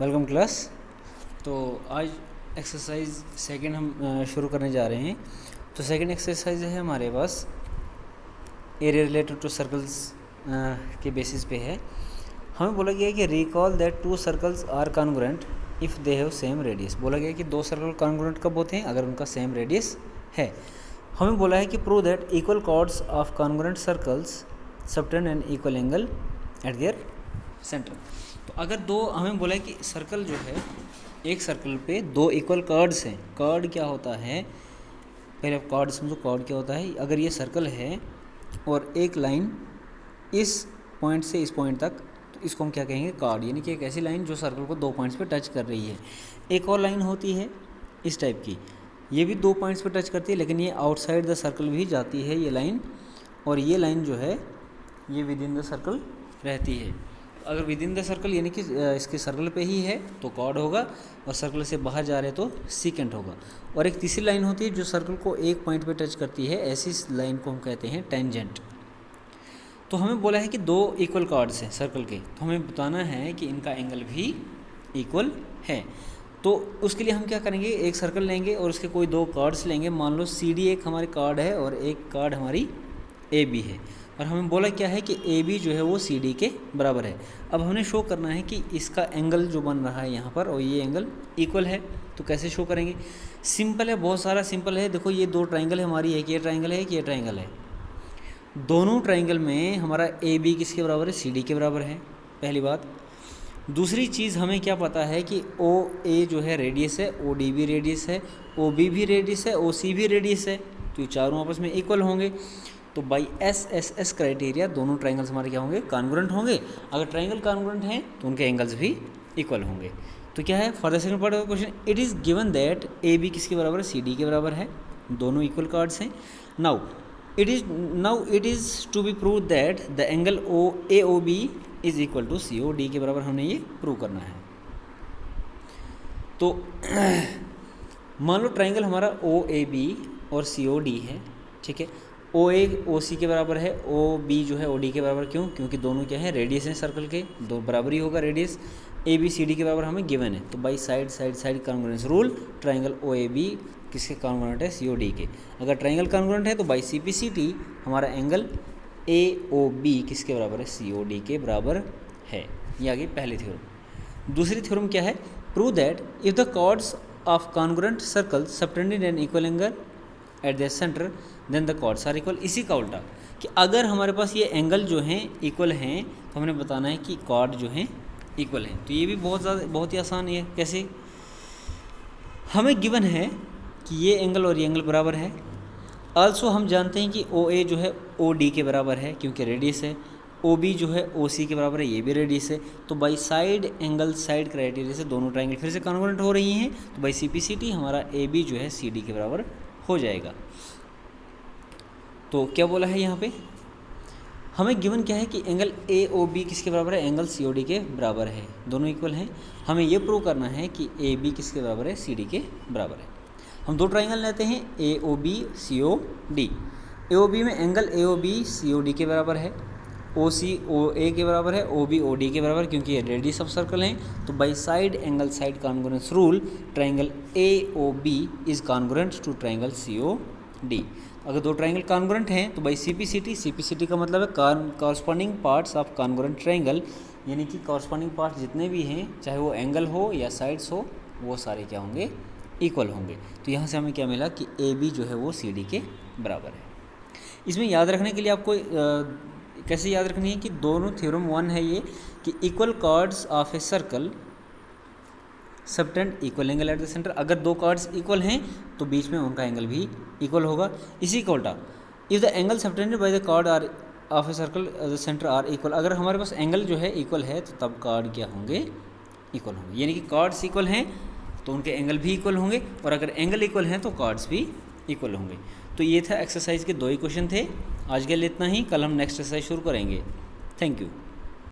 Welcome class. तो आज exercise second हम शुरू करने जा रहे हैं। तो सेकंड एक्सरसाइज है हमारे पास एरिया रिलेटेड टू सर्कल्स के बेसिस पे है। हमें बोला गया है कि recall that two circles are congruent if they have same radius. बोला गया है कि दो सर्कल कॉन्ग्रुएंट कब होते हैं? अगर उनका सेम रेडियस है। हमें बोला है कि prove that equal chords of congruent circles subtend an equal angle at their centre. तो अगर दो, हमें बोला है कि सर्कल जो है, एक सर्कल पे दो इक्वल कॉर्ड्स हैं। कॉर्ड क्या होता है? पहले आप कॉर्ड समझो। कॉर्ड क्या होता है? अगर ये सर्कल है और एक लाइन इस पॉइंट से इस पॉइंट तक, तो इसको हम क्या कहेंगे? कॉर्ड। यानी कि एक ऐसी लाइन जो सर्कल को दो पॉइंट्स पे टच कर रही है। एक और लाइन होती है इस टाइप की, ये भी दो पॉइंट्स पे टच करती है, लेकिन ये आउटसाइड द सर्कल भी जाती है ये लाइन, और ये लाइन जो है ये विद इन द सर्कल रहती है। अगर विद इन द सर्कल यानी कि इसके सर्कल पे ही है तो कॉर्ड होगा, और सर्कल से बाहर जा रहे तो सीकेंट होगा। और एक तीसरी लाइन होती है जो सर्कल को एक पॉइंट पे टच करती है, ऐसी लाइन को हम कहते हैं टेंजेंट। तो हमें बोला है कि दो इक्वल कॉर्ड्स हैं सर्कल के, तो हमें बताना है कि इनका एंगल भी इक्वल है। तो उसके लिए हम क्या करेंगे? एक सर्कल लेंगे और उसके कोई दो कॉर्ड्स लेंगे। मान लो CD एक हमारी कॉर्ड है और एक कॉर्ड हमारी AB है, और हमें बोला क्या है कि AB जो है वो CD के बराबर है। अब हमें शो करना है कि इसका एंगल जो बन रहा है यहाँ पर, और ये एंगल इक्वल है। तो कैसे शो करेंगे? सिंपल है, बहुत सारा सिंपल है। देखो ये दो ट्राइंगल है हमारी, एक ये ट्राइंगल है, एक ये ट्राइंगल है। दोनों ट्राइंगल में हमारा AB किसके बराबर है? CD के बराबर है, पहली बात। दूसरी चीज़ हमें क्या पता है कि OA जो है रेडियस है, OD भी रेडियस है, OB भी रेडियस है, OC भी रेडियस है। तो ये चारों आपस में इक्वल होंगे। तो बाई SSS क्राइटेरिया दोनों ट्राइंगल्स हमारे क्या होंगे? कॉन्ग्रुएंट होंगे। अगर ट्राइंगल कॉन्ग्रुएंट हैं तो उनके एंगल्स भी इक्वल होंगे। तो क्या है for the second part of question? It is given that AB किसके बराबर है? CD के बराबर है। दोनों इक्वल कॉर्ड्स हैं। Now it is to be prove that the angle AOB is equal to COD के बराबर हमने ये प्रूव करना है। तो मान लो ट्राइंगल हमारा OAB और COD है, ठीक है। OA OC के बराबर है, OB जो है OD के बराबर। क्यों? क्योंकि दोनों क्या है? रेडियस हैं सर्कल के, दो बराबर ही होगा रेडियस। AB CD के बराबर हमें गिवन है। तो by side congruence rule triangle OAB किसके कॉन्ग्रुएंट है? COD के। अगर ट्राइंगल कॉन्ग्रुएंट है तो बाई CPCT हमारा एंगल AOB किसके बराबर है? COD के बराबर है। ये आ गई पहली थ्योरम। दूसरी थ्योरम क्या है? Prove that if the chords of congruent circle subtended an equal angle at the centre then the chords are equal. इसी का उल्टा कि अगर हमारे पास ये एंगल जो हैं इक्वल हैं तो हमने बताना है कि कॉर्ड जो हैं इक्वल हैं। तो ये भी बहुत ही आसान है। कैसे? हमें गिवन है कि ये एंगल और ये एंगल बराबर है। आल्सो हम जानते हैं कि OA जो है OD के बराबर है क्योंकि रेडियस है। OB जो है OC के बराबर है, ये भी रेडियस है। तो by side angle side criteria से दोनों ट्राइंगल फिर से कॉन्ग्रुएंट हो रही हैं। तो बाई CPCT हमारा AB जो है CD के बराबर हो जाएगा। तो क्या बोला है यहाँ पे? हमें गिवन क्या है कि एंगल AOB किसके बराबर है? एंगल COD के बराबर है। दोनों इक्वल हैं। हमें ये प्रूव करना है कि AB किसके बराबर है? CD के बराबर है। हम दो ट्राइंगल लेते हैं AOB COD। AOB में एंगल AOB COD के बराबर है, OC OA के बराबर है, OB OD के बराबर, क्योंकि ये रेडियस ऑफ सर्कल हैं। तो by side angle side congruence rule triangle AOB is congruent to triangle COD। अगर दो ट्राइंगल कॉन्ग्रुएंट हैं तो बाई CPCT का मतलब है corresponding parts of congruent triangle, यानी कि कॉरस्पॉन्डिंग पार्ट्स जितने भी हैं, चाहे वो एंगल हो या साइड्स हो, वो सारे क्या होंगे? इक्वल होंगे। तो यहाँ से हमें क्या मिला कि AB जो है वो CD के बराबर है। इसमें याद रखने के लिए आपको कैसे याद रखनी है कि दोनों थ्योरम 1 है ये, कि equal chords of a circle subtend equal angle at the centre. अगर दो कॉर्ड्स इक्वल हैं तो बीच में उनका एंगल भी इक्वल होगा। इसी का उल्टा, if the angle subtended by the chord are of a circle the centre are equal. अगर हमारे पास एंगल जो है इक्वल है तो तब कॉर्ड क्या होंगे? इक्वल होंगे। यानी कि कॉर्ड्स इक्वल हैं तो उनके एंगल भी इक्वल होंगे, और अगर एंगल इक्वल हैं तो कॉर्ड्स भी इक्वल होंगे। तो ये था एक्सरसाइज के दो ही क्वेश्चन थे। आज के लिए इतना ही। कल हम नेक्स्ट एक्सरसाइज शुरू करेंगे। Thank you.